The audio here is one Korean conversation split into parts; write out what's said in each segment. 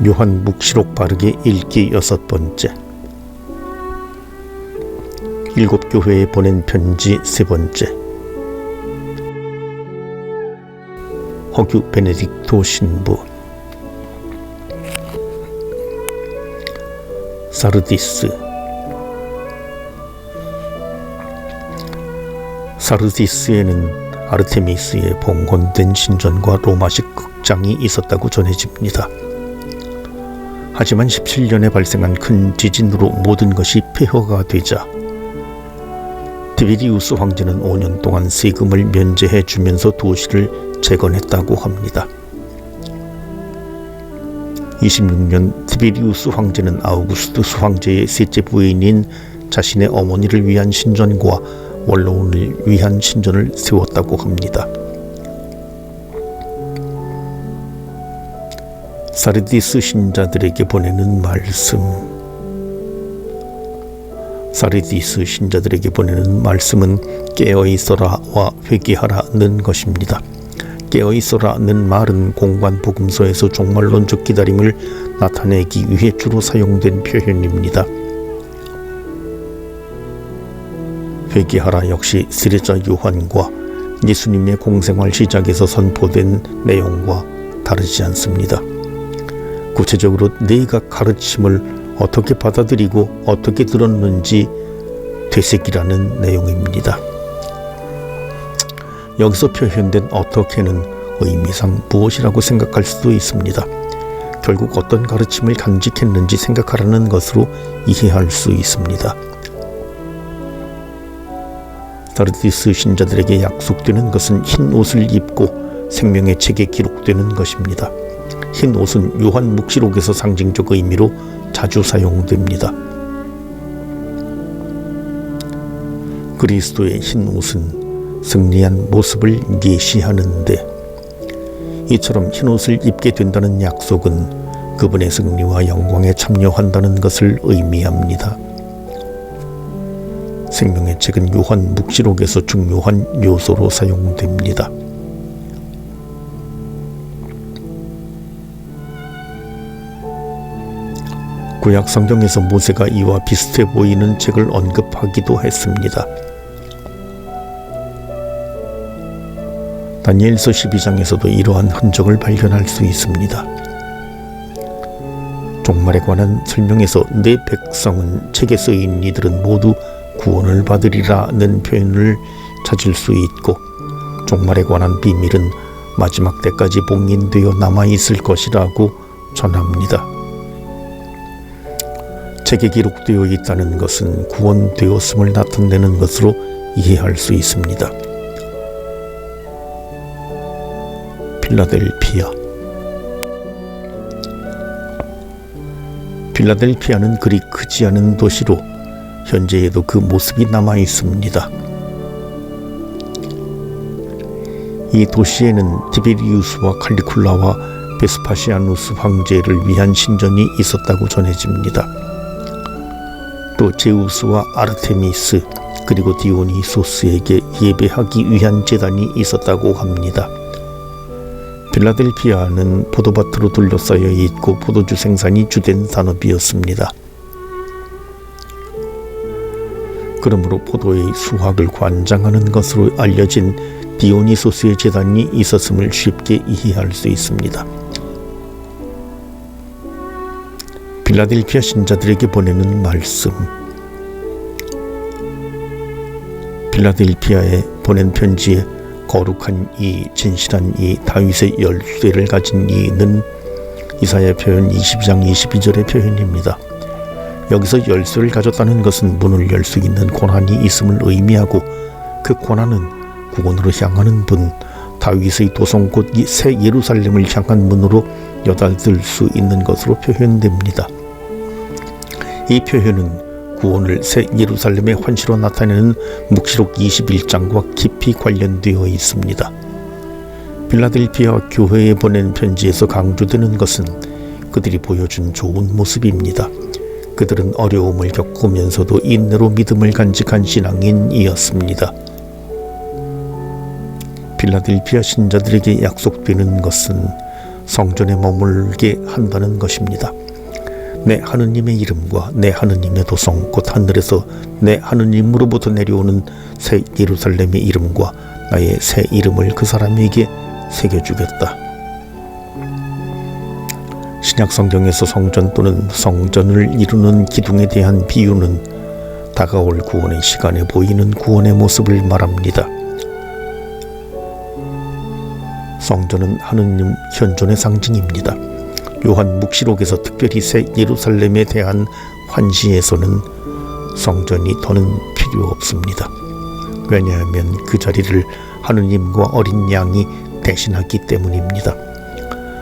요한묵시록 바르게 읽기 6번째. 7교회에 보낸 편지 3번째. 허규 베네딕토 신부. 사르디스. 사르디스에는 아르테미스의 봉헌된 신전과 로마식 극장이 있었다고 전해집니다. 하지만 17년에 발생한 큰 지진으로 모든 것이 폐허가 되자 티베리우스 황제는 5년 동안 세금을 면제해 주면서 도시를 재건했다고 합니다. 26년 티베리우스 황제는 아우구스투스 황제의 셋째 부인인 자신의 어머니를 위한 신전과 원로원을 위한 신전을 세웠다고 합니다. 사르디스 신자들에게 보내는 말씀. 사르디스 신자들에게 보내는 말씀은 깨어있어라와 회개하라는 것입니다. 깨어있어라는 말은 공관 복음서에서 종말론적 기다림을 나타내기 위해 주로 사용된 표현입니다. 회개하라 역시 세례자 요한과 예수님의 공생활 시작에서 선포된 내용과 다르지 않습니다. 구체적으로 내가 가르침을 어떻게 받아들이고 어떻게 들었는지 되새기라는 내용입니다. 여기서 표현된 어떻게는 의미상 무엇이라고 생각할 수도 있습니다. 결국 어떤 가르침을 간직했는지 생각하라는 것으로 이해할 수 있습니다. 사르디스 신자들에게 약속되는 것은 흰 옷을 입고 생명의 책에 기록되는 것입니다. 흰 옷은 요한묵시록에서 상징적 의미로 자주 사용됩니다. 그리스도의 흰 옷은 승리한 모습을 예시하는데, 이처럼 흰 옷을 입게 된다는 약속은 그분의 승리와 영광에 참여한다는 것을 의미합니다. 생명의 책은 요한묵시록에서 중요한 요소로 사용됩니다. 구약 성경에서 모세가 이와 비슷해 보이는 책을 언급하기도 했습니다. 다니엘서 12장에서도 이러한 흔적을 발견할 수 있습니다. 종말에 관한 설명에서 내 백성은 책에 쓰인 이들은 모두 구원을 받으리라는 표현을 찾을 수 있고, 종말에 관한 비밀은 마지막 때까지 봉인되어 남아있을 것이라고 전합니다. 책에 기록되어 있다는 것은 구원되었음을 나타내는 것으로 이해할 수 있습니다. 필라델피아. 필라델피아는 그리 크지 않은 도시로 현재에도 그 모습이 남아 있습니다. 이 도시에는 티베리우스와 칼리쿨라와 베스파시아누스 황제를 위한 신전이 있었다고 전해집니다. 또 제우스와 아르테미스 그리고 디오니소스에게 예배하기 위한 제단이 있었다고 합니다. 필라델피아는 포도밭으로 둘러싸여 있고 포도주 생산이 주된 산업이었습니다. 그러므로 포도의 수확을 관장하는 것으로 알려진 디오니소스의 제단이 있었음을 쉽게 이해할 수 있습니다. 필라델피아 신자들에게 보내는 말씀. 필라델피아에 보낸 편지에 거룩한 이, 진실한 이, 다윗의 열쇠를 가진 이는 이사야 표현 22장 22절의 표현입니다. 여기서 열쇠를 가졌다는 것은 문을 열 수 있는 권한이 있음을 의미하고, 그 권한은 구원으로 향하는 문, 다윗의 도성 곧 새 예루살렘을 향한 문으로 여닫을 수 있는 것으로 표현됩니다. 이 표현은 구원을 새 예루살렘의 환시로 나타내는 묵시록 21장과 깊이 관련되어 있습니다. 필라델피아 교회에 보낸 편지에서 강조되는 것은 그들이 보여준 좋은 모습입니다. 그들은 어려움을 겪으면서도 인내로 믿음을 간직한 신앙인이었습니다. 필라델피아 신자들에게 약속되는 것은 성전에 머물게 한다는 것입니다. 내 하느님의 이름과 내 하느님의 도성 곧 하늘에서 내 하느님으로부터 내려오는 새 예루살렘의 이름과 나의 새 이름을 그 사람에게 새겨주겠다. 신약 성경에서 성전 또는 성전을 이루는 기둥에 대한 비유는 다가올 구원의 시간에 보이는 구원의 모습을 말합니다. 성전은 하느님 현존의 상징입니다. 요한 묵시록에서 특별히 새 예루살렘에 대한 환시에서는 성전이 더는 필요 없습니다. 왜냐하면 그 자리를 하느님과 어린 양이 대신하기 때문입니다.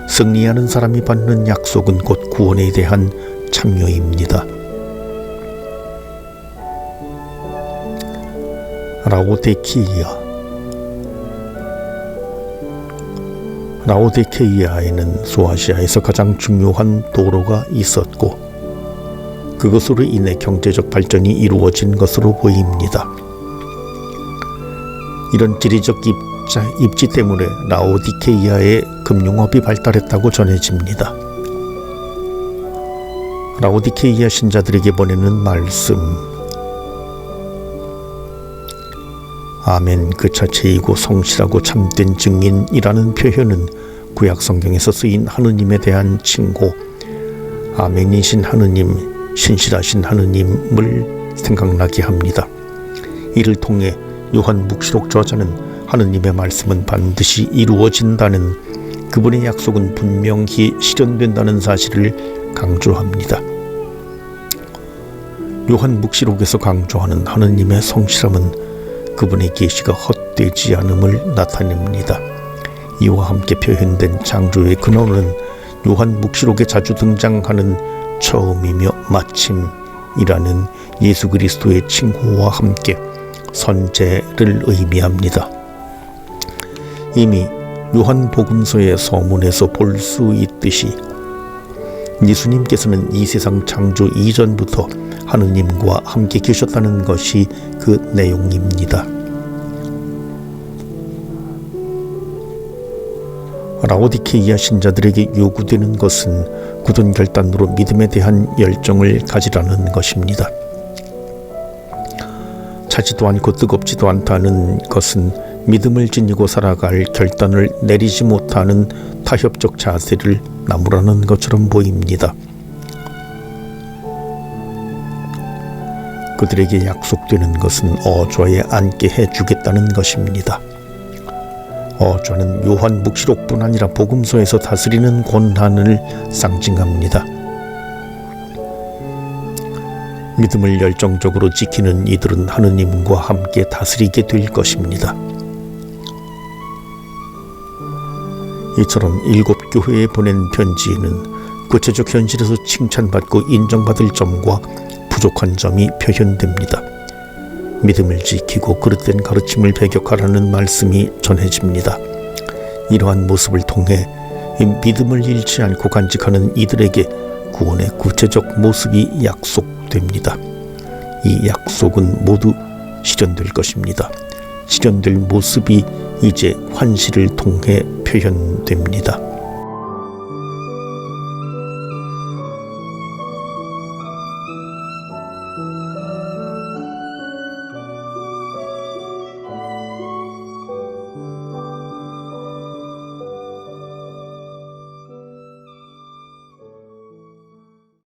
승리하는 사람이 받는 약속은 곧 구원에 대한 참여입니다. 라오디케이아에는 소아시아에서 가장 중요한 도로가 있었고 그것으로 인해 경제적 발전이 이루어진 것으로 보입니다. 이런 지리적 입지 때문에 라오디케이아의 금융업이 발달했다고 전해집니다. 라오디케이아 신자들에게 보내는 말씀. 아멘 그 자체이고 성실하고 참된 증인이라는 표현은 구약 성경에서 쓰인 하느님에 대한 칭호, 아멘이신 하느님, 신실하신 하느님을 생각나게 합니다. 이를 통해 요한 묵시록 저자는 하느님의 말씀은 반드시 이루어진다는 그분의 약속은 분명히 실현된다는 사실을 강조합니다. 요한 묵시록에서 강조하는 하느님의 성실함은 그분의 계시가 헛되지 않음을 나타냅니다. 이와 함께 표현된 창조의 근원은 요한 묵시록에 자주 등장하는 처음이며 마침이라는 예수 그리스도의 칭호와 함께 선제를 의미합니다. 이미 요한 복음서의 서문에서 볼 수 있듯이 예수님께서는 이 세상 창조 이전부터 하느님과 함께 계셨다는 것이 그 내용입니다. 라오디케이아 신자들에게 요구되는 것은 굳은 결단으로 믿음에 대한 열정을 가지라는 것입니다. 차지도 않고 뜨겁지도 않다는 것은 믿음을 지니고 살아갈 결단을 내리지 못하는 타협적 자세를 나무라는 것처럼 보입니다. 그들에게 약속되는 것은 어좌에 앉게 해주겠다는 것입니다. 어좌는 요한 묵시록뿐 아니라 복음서에서 다스리는 권한을 상징합니다. 믿음을 열정적으로 지키는 이들은 하느님과 함께 다스리게 될 것입니다. 이처럼 7교회에 보낸 편지에는 구체적 현실에서 칭찬받고 인정받을 점과 부족한 점이 표현됩니다. 믿음을 지키고 그릇된 가르침을 배격하라는 말씀이 전해집니다. 이러한 모습을 통해 믿음을 잃지 않고 간직하는 이들에게 구원의 구체적 모습이 약속됩니다. 이 약속은 모두 실현될 것입니다. 실현될 모습이 이제 환시를 통해 표현됩니다.